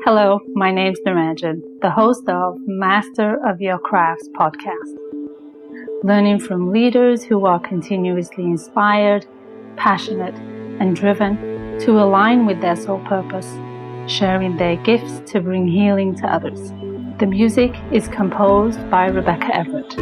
Hello, my name's Niranjan, the host of Master of Your Crafts podcast. Learning from leaders who are continuously inspired, passionate, and driven to align with their soul purpose, sharing their gifts to bring healing to others. The music is composed by Rebecca Everett.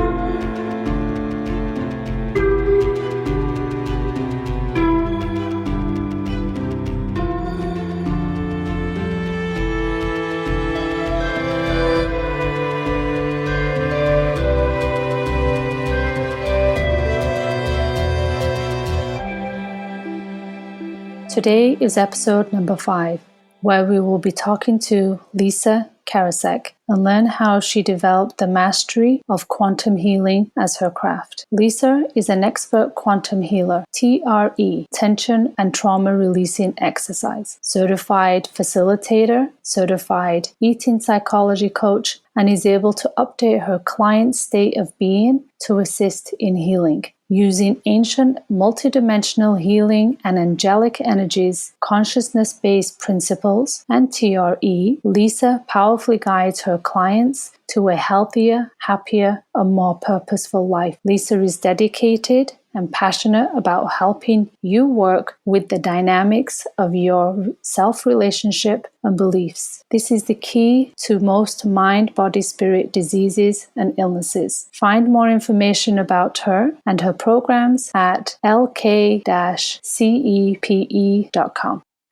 Today is episode number 5, where we will be talking to Lisa Karasek and learn how she developed the mastery of quantum healing as her craft. Lisa is an expert quantum healer, TRE, tension and trauma releasing exercise, certified facilitator, certified eating psychology coach, and is able to update her client's state of being to assist in healing. Using ancient multidimensional healing and angelic energies, consciousness-based principles, and TRE, Lisa powerfully guides her clients to a healthier, happier, and more purposeful life. Lisa is dedicated and passionate about helping you work with the dynamics of your self-relationship and beliefs. This is the key to most mind, body, spirit diseases and illnesses. Find more information about her and her programs at lk-cepe.com.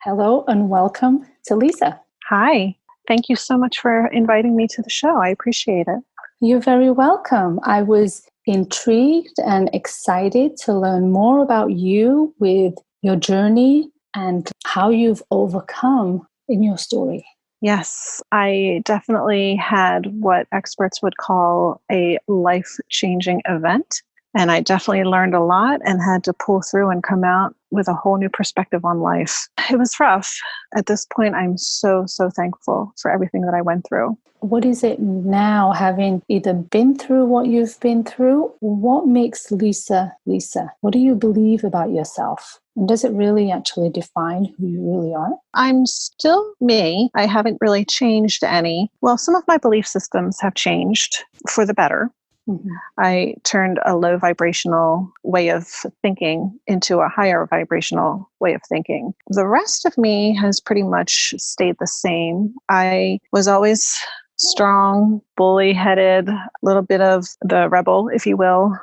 Hello and welcome to Lisa. Hi. Thank you so much for inviting me to the show. I appreciate it. You're very welcome. I was intrigued and excited to learn more about you with your journey and how you've overcome in your story. Yes, I definitely had what experts would call a life-changing event. And I definitely learned a lot and had to pull through and come out with a whole new perspective on life. It was rough. At this point, I'm so thankful for everything that I went through. What is it now, having either been through what you've been through? What makes Lisa, Lisa? What do you believe about yourself? And does it really actually define who you really are? I'm still me. I haven't really changed any. Well, some of my belief systems have changed for the better. Mm-hmm. I turned a low vibrational way of thinking into a higher vibrational way of thinking. The rest of me has pretty much stayed the same. I was always strong, bully-headed, a little bit of the rebel, if you will.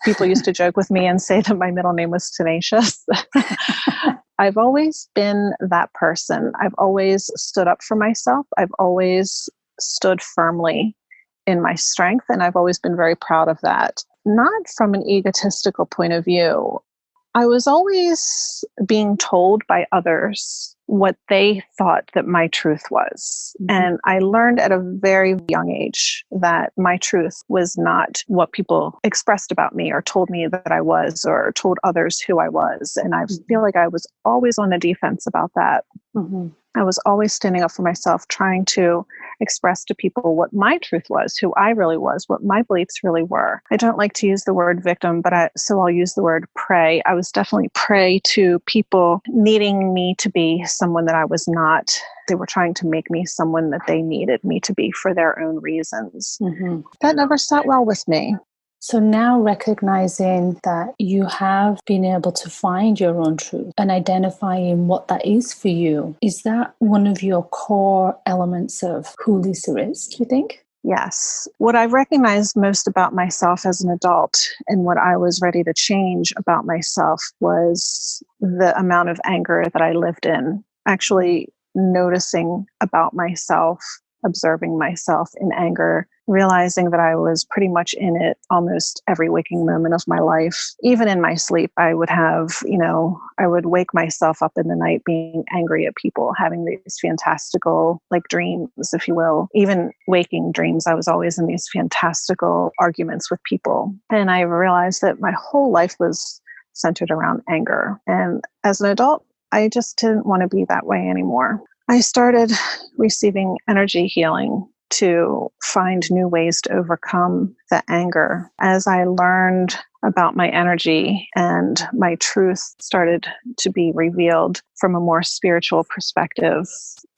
People used to joke with me and say that my middle name was Tenacious. I've always been that person. I've always stood up for myself. I've always stood firmly in my strength, and I've always been very proud of that. Not from an egotistical point of view. I was always being told by others what they thought that my truth was. Mm-hmm. And I learned at a very young age that my truth was not what people expressed about me or told me that I was or told others who I was. And I feel like I was always on the defense about that. Mm-hmm. I was always standing up for myself, trying to express to people what my truth was, who I really was, what my beliefs really were. I don't like to use the word victim, so I'll use the word prey. I was definitely prey to people needing me to be someone that I was not. They were trying to make me someone that they needed me to be for their own reasons. Mm-hmm. That never sat well with me. So now, recognizing that you have been able to find your own truth and identifying what that is for you, is that one of your core elements of who Lisa is, do you think? Yes. What I recognized most about myself as an adult and what I was ready to change about myself was the amount of anger that I lived in. Actually noticing about myself, observing myself in anger, realizing that I was pretty much in it almost every waking moment of my life. Even in my sleep, I would I would wake myself up in the night being angry at people, having these fantastical, dreams, if you will. Even waking dreams, I was always in these fantastical arguments with people. And I realized that my whole life was centered around anger. And as an adult, I just didn't want to be that way anymore. I started receiving energy healing to find new ways to overcome the anger. As I learned about my energy and my truth started to be revealed from a more spiritual perspective,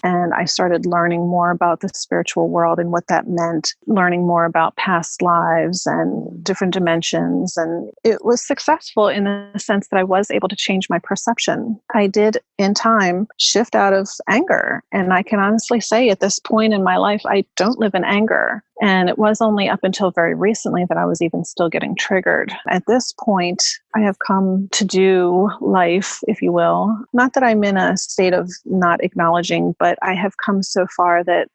And I started learning more about the spiritual world and what that meant, learning more about past lives and different dimensions. And it was successful in the sense that I was able to change my perception. I did, in time, shift out of anger. And I can honestly say at this point in my life, I don't live in anger. And it was only up until very recently that I was even still getting triggered. At this point, I have come to do life, if you will. Not that I'm in a state of not acknowledging, but I have come so far that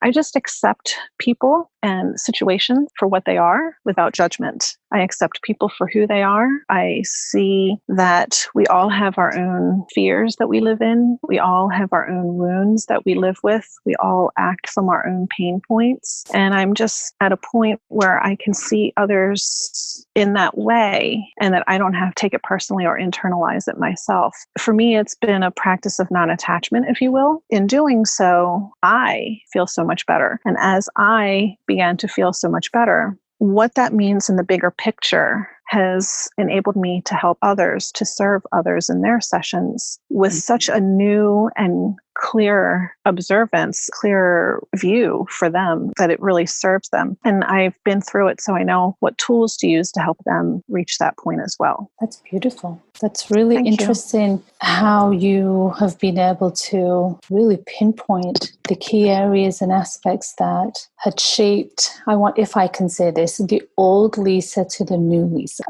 I just accept people and situations for what they are without judgment. I accept people for who they are. I see that we all have our own fears that we live in. We all have our own wounds that we live with. We all act from our own pain points. And I'm just at a point where I can see others in that way and that I don't have to take it personally or internalize it myself. For me, it's been a practice of non-attachment, if you will. In doing so, I feel so much better. And as I began to feel so much better, what that means in the bigger picture has enabled me to help others, to serve others in their sessions with such a new and clear observance, clear view for them that it really serves them. And I've been through it, so I know what tools to use to help them reach that point as well. That's beautiful. That's really interesting how you have been able to really pinpoint the key areas and aspects that had shaped, if I can say this, the old Lisa to the new Lisa.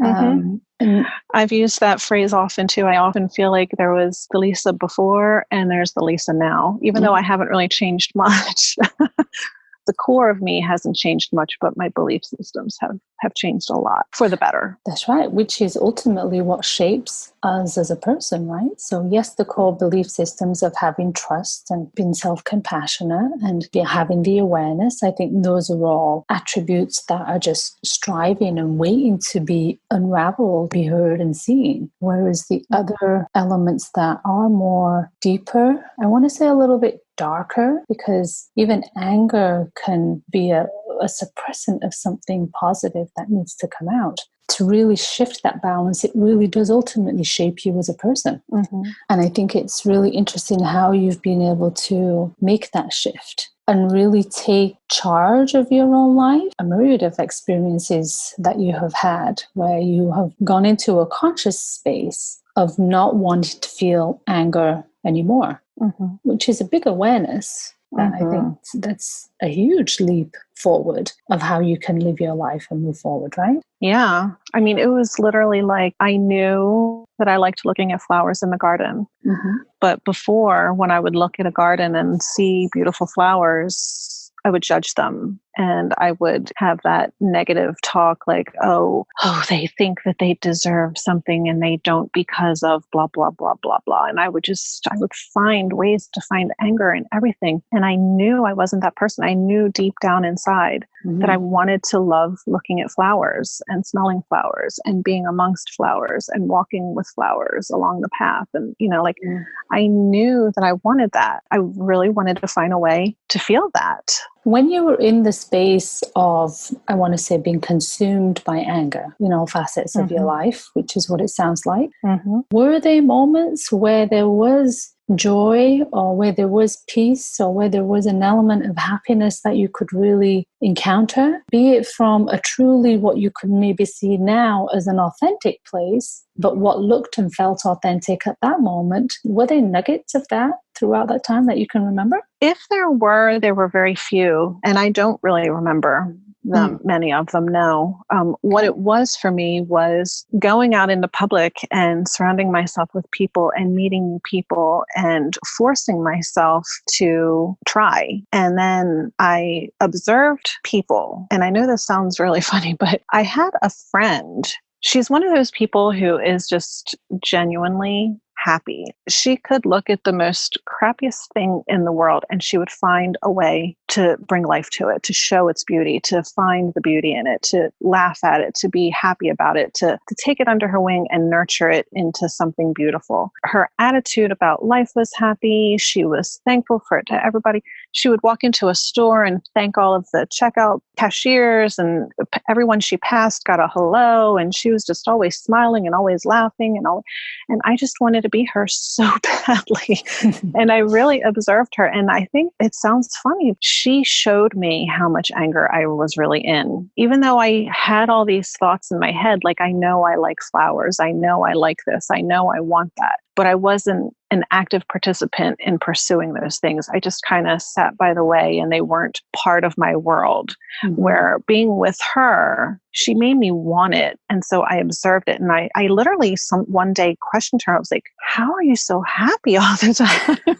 And I've used that phrase often too. I often feel like there was the Lisa before and there's the Lisa now, even though I haven't really changed much. The core of me hasn't changed much, but my belief systems have changed a lot for the better. That's right, which is ultimately what shapes us as a person, right? So yes, the core belief systems of having trust and being self-compassionate and having the awareness, I think those are all attributes that are just striving and waiting to be unraveled, be heard and seen. Whereas the other elements that are more deeper, I want to say a little bit darker, because even anger can be a suppressant of something positive that needs to come out. To really shift that balance, it really does ultimately shape you as a person. And I think it's really interesting how you've been able to make that shift and really take charge of your own life. A myriad of experiences that you have had where you have gone into a conscious space of not wanting to feel anger anymore. Which is a big awareness. I think that's a huge leap forward of how you can live your life and move forward, right? Yeah. I mean, it was literally like I knew that I liked looking at flowers in the garden. But before, when I would look at a garden and see beautiful flowers, I would judge them. And I would have that negative talk like, oh, they think that they deserve something and they don't because of blah, blah, blah, blah, blah. And I would find ways to find anger in everything. And I knew I wasn't that person. I knew deep down inside that I wanted to love looking at flowers and smelling flowers and being amongst flowers and walking with flowers along the path. And, I knew that I wanted that. I really wanted to find a way to feel that. When you were in the space of, I want to say, being consumed by anger, facets of your life, which is what it sounds like, were there moments where there was joy or where there was peace or where there was an element of happiness that you could really encounter, be it from a truly what you could maybe see now as an authentic place, but what looked and felt authentic at that moment? Were there nuggets of that throughout that time that you can remember? If there were very few, and I don't really remember them, many of them, no. What it was for me was going out into public and surrounding myself with people and meeting new people and forcing myself to try. And then I observed people, and I know this sounds really funny, but I had a friend. She's one of those people who is just genuinely happy. She could look at the most crappiest thing in the world and she would find a way to bring life to it, to show its beauty, to find the beauty in it, to laugh at it, to be happy about it, to take it under her wing and nurture it into something beautiful. Her attitude about life was happy. She was thankful for it to everybody. She would walk into a store and thank all of the checkout cashiers, and everyone she passed got a hello, and she was just always smiling and always laughing and I just wanted to be her so badly. And I really observed her. And I think it sounds funny. She showed me how much anger I was really in. Even though I had all these thoughts in my head, like, I know I like flowers. I know I like this. I know I want that. But I wasn't an active participant in pursuing those things. I just kind of sat by the way and they weren't part of my world. Where being with her, she made me want it. And so I observed it. And I literally one day questioned her. I was like, how are you so happy all the time?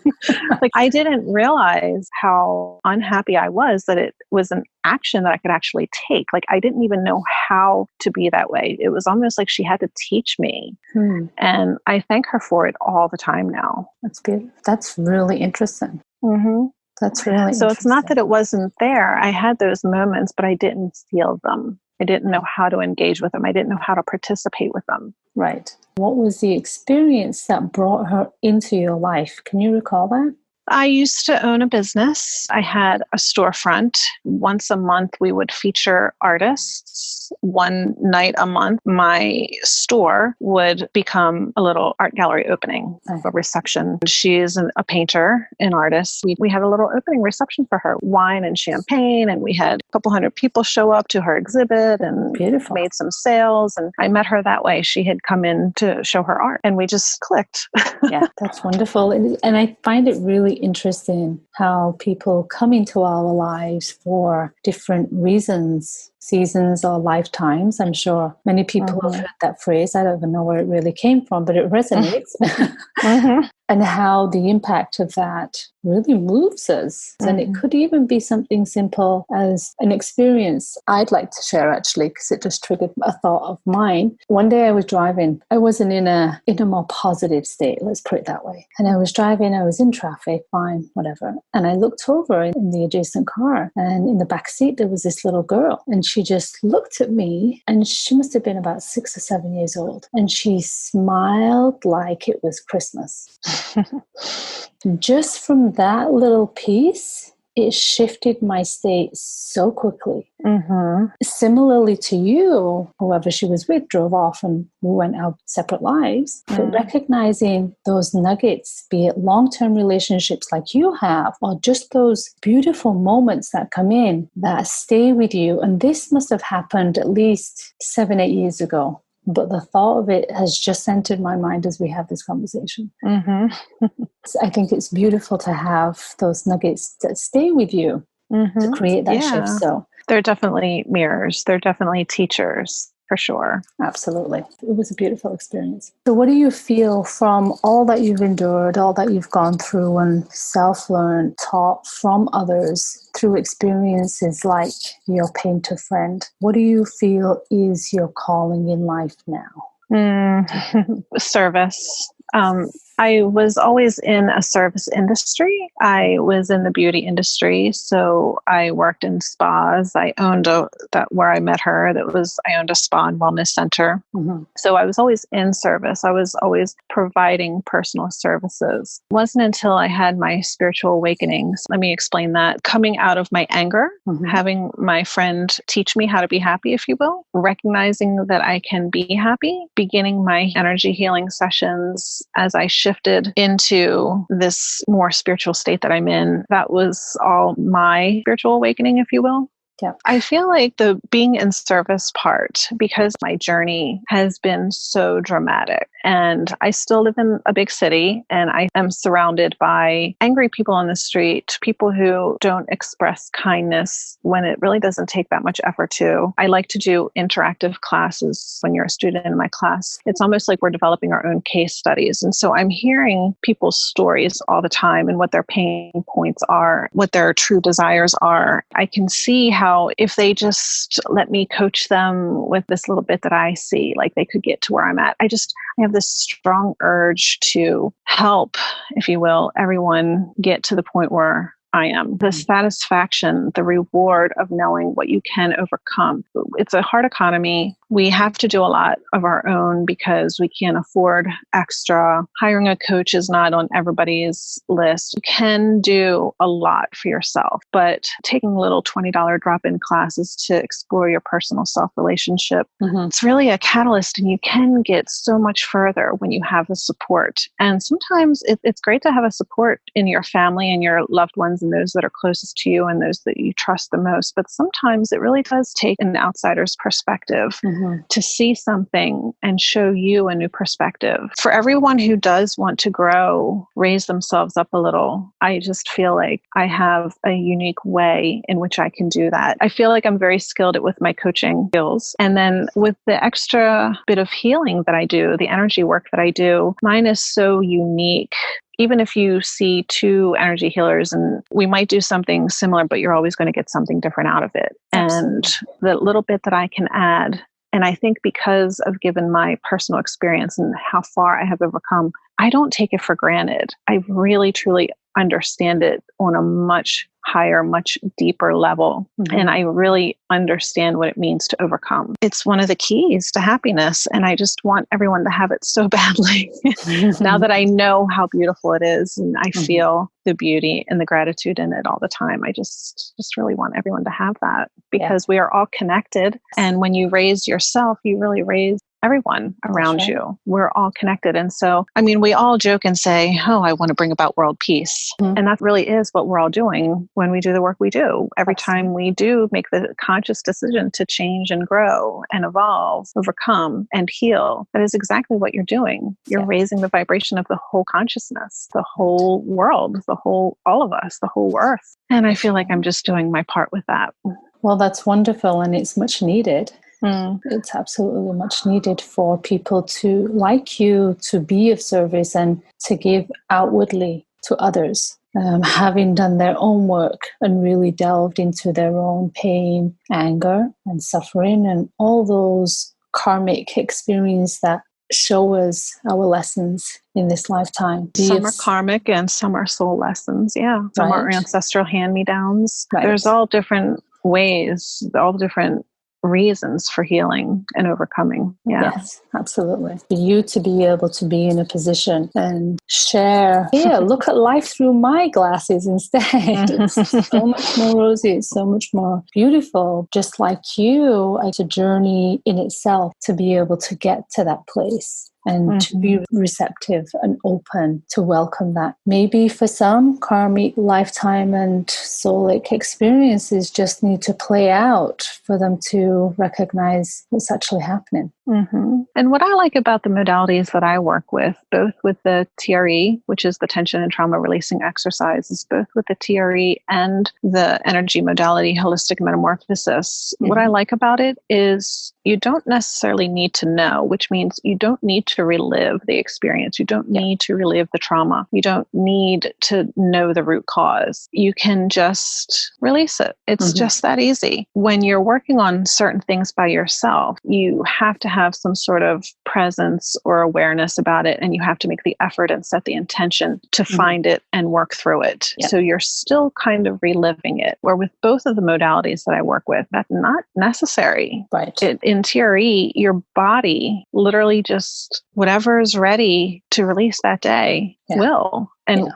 Like, I didn't realize how unhappy I was, that it was an action that I could actually take. Like, I didn't even know how to be that way. It was almost like she had to teach me. And I thank her for it all the time now. That's beautiful. That's really interesting. That's really So it's not that it wasn't there. I had those moments, but I didn't feel them. I didn't know how to engage with them. I didn't know how to participate with them. Right. What was the experience that brought her into your life? Can you recall that? I used to own a business. I had a storefront. Once a month, we would feature artists. One night a month, my store would become a little art gallery opening, a reception. She is a painter, an artist. We had a little opening reception for her, wine and champagne, and we had a couple hundred people show up to her exhibit and made some sales. And I met her that way. She had come in to show her art, and we just clicked. Yeah, that's wonderful. And I find it really interesting how people come into our lives for different reasons, seasons or lifetimes. I'm sure many people have heard that phrase. I don't even know where it really came from, but it resonates. And how the impact of that really moves us. And it could even be something simple as an experience I'd like to share, actually, because it just triggered a thought of mine. One day I was driving. I wasn't in a more positive state, let's put it that way. And I was driving, I was in traffic, fine, whatever. And I looked over in the adjacent car, and in the back seat there was this little girl. And she just looked at me, and she must have been about 6 or 7 years old. And she smiled like it was Christmas. Just from that little piece, it shifted my state so quickly. Similarly to you, whoever she was with drove off and we went our separate lives. But recognizing those nuggets, be it long-term relationships like you have, or just those beautiful moments that come in that stay with you. And this must have happened at least 7, 8 years ago. But the thought of it has just entered my mind as we have this conversation. I think it's beautiful to have those nuggets that stay with you to create that shift. So they're definitely mirrors. They're definitely teachers, for sure. Absolutely. It was a beautiful experience. So what do you feel from all that you've endured, all that you've gone through and self-learned, taught from others through experiences like your painter friend? What do you feel is your calling in life now? Service. I was always in a service industry. I was in the beauty industry, so I worked in spas. I owned where I met her. I owned a spa and wellness center. So I was always in service. I was always providing personal services. It wasn't until I had my spiritual awakenings. Let me explain that. Coming out of my anger, having my friend teach me how to be happy, if you will, recognizing that I can be happy, beginning my energy healing sessions as I shifted into this more spiritual state that I'm in. That was all my spiritual awakening, if you will. Yeah. I feel like the being in service part, because my journey has been so dramatic, and I still live in a big city, and I am surrounded by angry people on the street, people who don't express kindness when it really doesn't take that much effort to. I like to do interactive classes. When you're a student in my class, it's almost like we're developing our own case studies. And so I'm hearing people's stories all the time and what their pain points are, what their true desires are. I can see how if they just let me coach them with this little bit that I see, like they could get to where I'm at. I have this strong urge to help, if you will, everyone get to the point where I am. The satisfaction, the reward of knowing what you can overcome. It's a hard economy. We have to do a lot of our own because we can't afford extra. Hiring a coach is not on everybody's list. You can do a lot for yourself, but taking little $20 drop-in classes to explore your personal self-relationship, it's really a catalyst, and you can get so much further when you have the support. And sometimes it's great to have a support in your family and your loved ones and those that are closest to you and those that you trust the most. But sometimes it really does take an outsider's perspective to see something and show you a new perspective. For everyone who does want to grow, raise themselves up a little, I just feel like I have a unique way in which I can do that. I feel like I'm very skilled with my coaching skills. And then with the extra bit of healing that I do, the energy work that I do, mine is so unique. Even if you see two energy healers and we might do something similar, but you're always going to get something different out of it. Absolutely. And the little bit that I can add, and I think because of given my personal experience and how far I have overcome, I don't take it for granted. I really, truly understand it on a much higher, much deeper level. And I really understand what it means to overcome. It's one of the keys to happiness. And I just want everyone to have it so badly. Now that I know how beautiful it is and I feel the beauty and the gratitude in it all the time, I just really want everyone to have that because we are all connected. And when you raise yourself, you really raise everyone around you. We're all connected. And so, I mean, we all joke and say, oh, I want to bring about world peace. And that really is what we're all doing when we do the work we do. Every time we do make the conscious decision to change and grow and evolve, overcome and heal, that is exactly what you're doing. You're raising the vibration of the whole consciousness, the whole world, all of us, the whole earth. And I feel like I'm just doing my part with that. Well, that's wonderful. And it's much needed. It's absolutely much needed for people to, like you, to be of service and to give outwardly to others, having done their own work and really delved into their own pain, anger, and suffering, and all those karmic experiences that show us our lessons in this lifetime. Some are karmic and some are soul lessons. Yeah. Some are ancestral hand-me-downs. There's all different ways, all different reasons for healing and overcoming. Yes, absolutely. For you to be able to be in a position and share, look at life through my glasses instead. It's so much more rosy, it's so much more beautiful. Just like you, it's a journey in itself to be able to get to that place and to be receptive and open to welcome that. Maybe for some, karmic lifetime and soulic experiences just need to play out for them to recognize what's actually happening. And what I like about the modalities that I work with, both with the TRE, which is the tension and trauma releasing exercises, both with the TRE and the energy modality holistic metamorphosis, what I like about it is you don't necessarily need to know, which means you don't need to relive the experience. You don't need to relive the trauma. You don't need to know the root cause. You can just release it. It's just that easy. When you're working on certain things by yourself, you have to have some sort of presence or awareness about it, and you have to make the effort and set the intention to find it and work through it. So you're still kind of reliving it. Where with both of the modalities that I work with, that's not necessary. In TRE, your body literally just whatever is ready to release that day will. And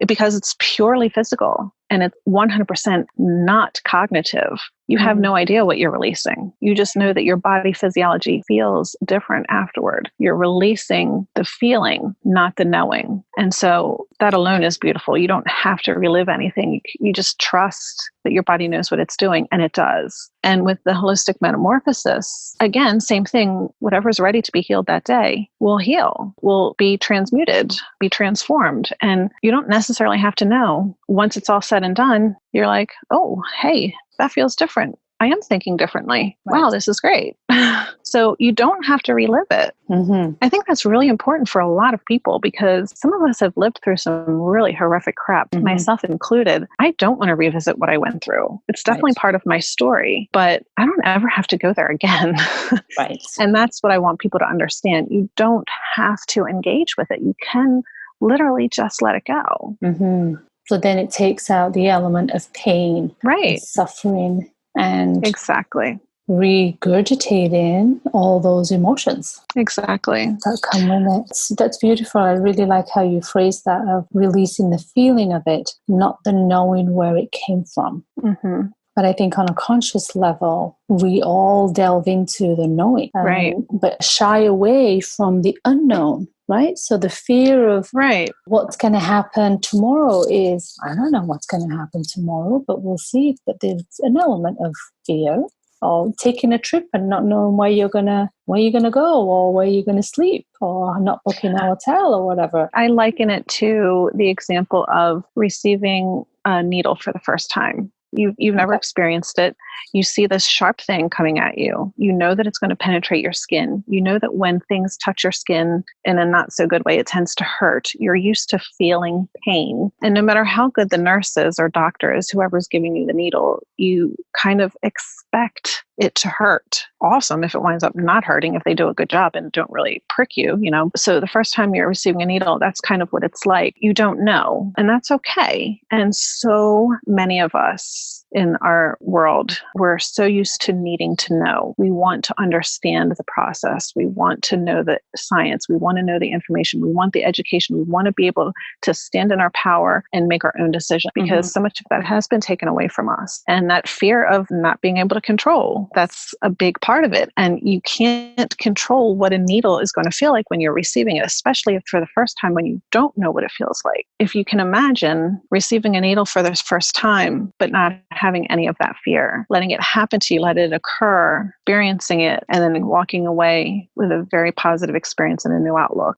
because it's purely physical and it's 100% not cognitive, you have no idea what you're releasing. You just know that your body physiology feels different afterward. You're releasing the feeling, not the knowing. And so that alone is beautiful. You don't have to relive anything. You just trust that your body knows what it's doing, and it does. And with the holistic metamorphosis, again, same thing. Whatever's ready to be healed that day will heal, will be transmuted, be transformed. And you don't necessarily have to know. Once it's all said and done, you're like, oh, hey, that feels different. I am thinking differently. Wow, this is great. So you don't have to relive it. I think that's really important for a lot of people because some of us have lived through some really horrific crap, myself included. I don't want to revisit what I went through. It's definitely part of my story, but I don't ever have to go there again. And that's what I want people to understand. You don't have to engage with it. You can literally just let it go. So then it takes out the element of pain, and suffering, and regurgitating all those emotions Exactly. that come with it. That's beautiful. I really like how you phrase that, of releasing the feeling of it, not the knowing where it came from. Mm-hmm. But I think on a conscious level, we all delve into the knowing, Right. but shy away from the unknown, right? So the fear of what's going to happen tomorrow is, I don't know what's going to happen tomorrow, but we'll see. But there's an element of fear, or taking a trip and not knowing where you're gonna go, or where you're gonna sleep, or not booking a hotel or whatever. I liken it to the example of receiving a needle for the first time. You've never experienced it. You see this sharp thing coming at you. You know that it's going to penetrate your skin. You know that when things touch your skin in a not so good way, it tends to hurt. You're used to feeling pain. And no matter how good the nurse is or doctor is, whoever's giving you the needle, you kind of expect it to hurt. Awesome if it winds up not hurting, if they do a good job and don't really prick you, you know. So the first time you're receiving a needle, that's kind of what it's like. You don't know, and that's okay. And so many of us in our world, we're so used to needing to know. We want to understand the process. We want to know the science. We want to know the information. We want the education. We want to be able to stand in our power and make our own decision, because so much of that has been taken away from us. And that fear of not being able to control, that's a big part of it. And you can't control what a needle is going to feel like when you're receiving it, especially for the first time when you don't know what it feels like. If you can imagine receiving a needle for the first time, but not having any of that fear, letting it happen to you, let it occur, experiencing it, and then walking away with a very positive experience and a new outlook.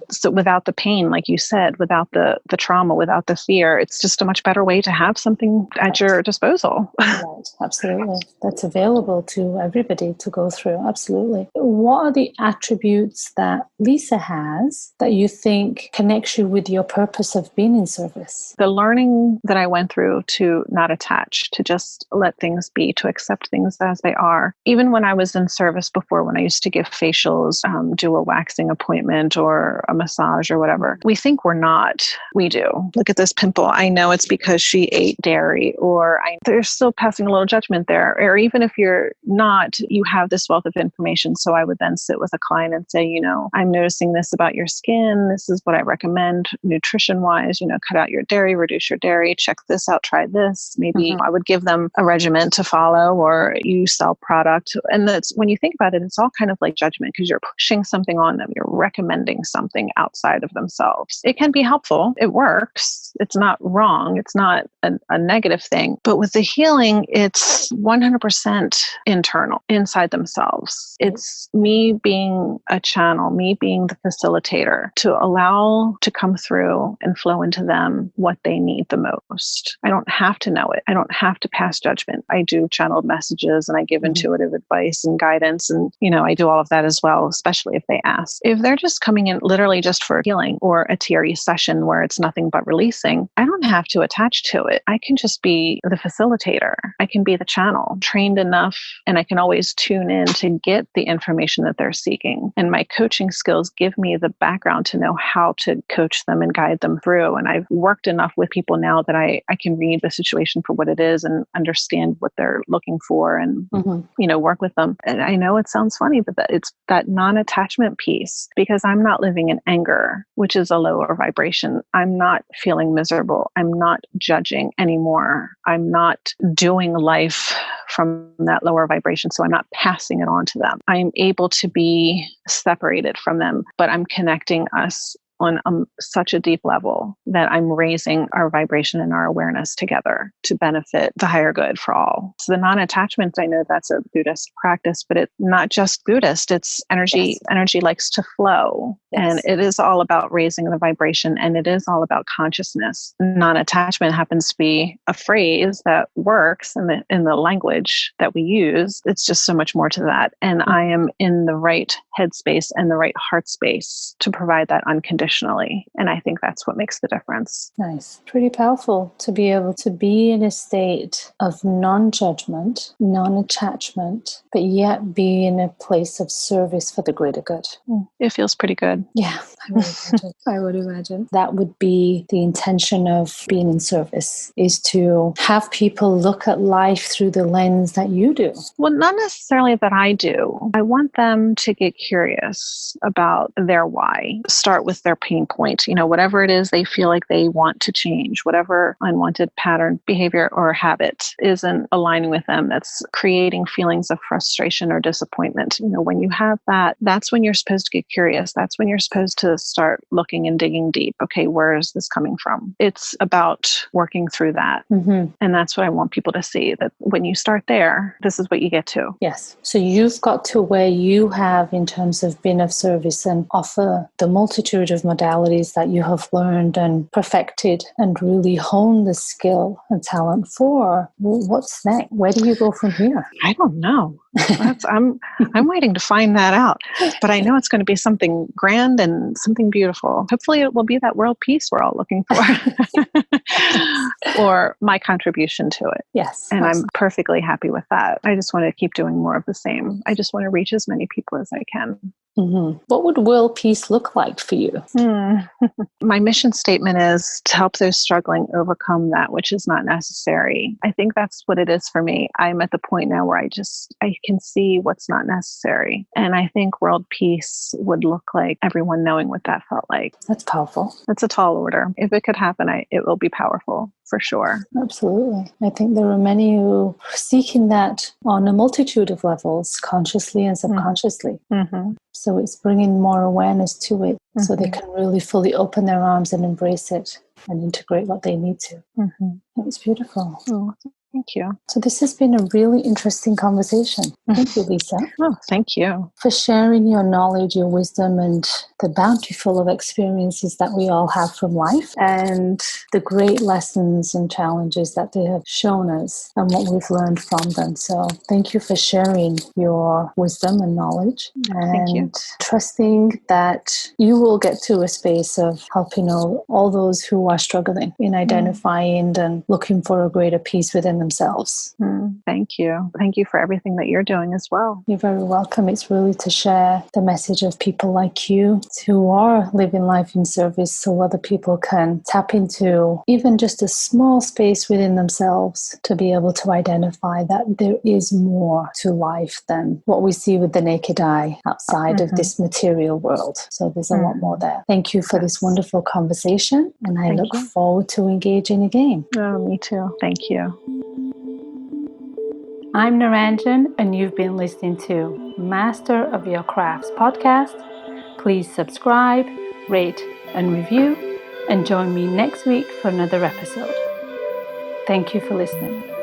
So without the pain, like you said, without the trauma, without the fear, it's just a much better way to have something at your disposal. Right, absolutely. That's available to everybody to go through. Absolutely. What are the attributes that Lisa has that you think connects you with your purpose of being in service? The learning that I went through to not attach, to just let things be, to accept things as they are. Even when I was in service before, when I used to give facials, do a waxing appointment or a massage or whatever, we think we're not. We do. Look at this pimple. I know it's because she ate dairy, or they're still passing a little judgment there. Or even if you're not, you have this wealth of information. So I would then sit with a client and say, you know, I'm noticing this about your skin. This is what I recommend nutrition wise, you know, cut out your dairy, reduce your dairy, check this out, try this. Maybe I would give them a regimen to follow, or you sell product. And that's, when you think about it, it's all kind of like judgment, because you're pushing something on them. You're recommending something outside of themselves. It can be helpful. It works. It's not wrong. It's not a negative thing. But with the healing, it's 100% internal, inside themselves. It's me being a channel, me being the facilitator, to allow to come through and flow into them what they need the most. I don't have to know it. I don't have to pass judgment. I do channeled messages and I give intuitive advice and guidance. And, you know, I do all of that as well, especially if they ask. If they're just coming in literally just for healing or a TRE session where it's nothing but releasing, I don't have to attach to it. I can just be the facilitator. I can be the channel, trained enough, and I can always tune in to get the information that they're seeking. And my coaching skills give me the background to know how to coach them and guide them through. And I've worked enough with people now that I can read the situation for what it is and understand what they're looking for and, you know, work with them. And I know it sounds funny, but it's that non-attachment piece, because I'm not living in anger, which is a lower vibration. I'm not feeling miserable. I'm not judging anymore. I'm not doing life from that lower vibration. So I'm not passing it on to them. I'm able to be separated from them, but I'm connecting us on such a deep level that I'm raising our vibration and our awareness together to benefit the higher good for all. So the non-attachment, I know that's a Buddhist practice, but it's not just Buddhist. It's energy. Yes. Energy likes to flow. Yes. And it is all about raising the vibration, and it is all about consciousness. Non-attachment happens to be a phrase that works in the language that we use. It's just so much more to that. And I am in the right headspace and the right heart space to provide that unconditional unconditionally. And I think that's what makes the difference. Nice. Pretty powerful to be able to be in a state of non-judgment, non-attachment, but yet be in a place of service for the greater good. It feels pretty good. Yeah, I would imagine. I would imagine. That would be the intention of being in service, is to have people look at life through the lens that you do. Well, not necessarily that I do. I want them to get curious about their why. Start with their pain point. Whatever it is they feel like they want to change, whatever unwanted pattern, behavior, or habit isn't aligning with them, that's creating feelings of frustration or disappointment. When you have that, that's when you're supposed to get curious. That's when you're supposed to start looking and digging deep. Okay, where is this coming from? It's about working through that. And that's what I want people to see, that when you start there, this is what you get to. Yes. So you've got to where you have in terms of being of service and offer the multitude of modalities that you have learned and perfected and really honed the skill and talent for. What's next? Where do you go from here? I don't know. I'm waiting to find that out. But I know it's going to be something grand and something beautiful. Hopefully it will be that world peace we're all looking for. Or my contribution to it. Yes. And I'm perfectly happy with that. I just want to keep doing more of the same. I just want to reach as many people as I can. What would world peace look like for you? My mission statement is to help those struggling overcome that which is not necessary. I think that's what it is for me. I'm at the point now where I can see what's not necessary. And I think world peace would look like everyone knowing what that felt like. That's powerful. That's a tall order. If it could happen, it will be powerful for sure. Absolutely. I think there are many who are seeking that on a multitude of levels, consciously and subconsciously. So it's bringing more awareness to it so they can really fully open their arms and embrace it and integrate what they need to. It's beautiful. Oh, thank you. So this has been a really interesting conversation. Thank you, Lisa. Oh, thank you. For sharing your knowledge, your wisdom, and the bountiful of experiences that we all have from life, and the great lessons and challenges that they have shown us and what we've learned from them. So thank you for sharing your wisdom and knowledge, and trusting that you will get to a space of helping all those who are struggling in identifying and looking for a greater peace within themselves. Thank you. Thank you for everything that you're doing as well. You're very welcome. It's really to share the message of people like you who are living life in service so other people can tap into even just a small space within themselves to be able to identify that there is more to life than what we see with the naked eye outside of this material world. So there's a lot more there. Thank you for this wonderful conversation, and I look forward to engaging again. Oh, me too. Thank you. I'm Naranjan, and you've been listening to Master of Your Crafts podcast. Please subscribe, rate, and review, and join me next week for another episode. Thank you for listening.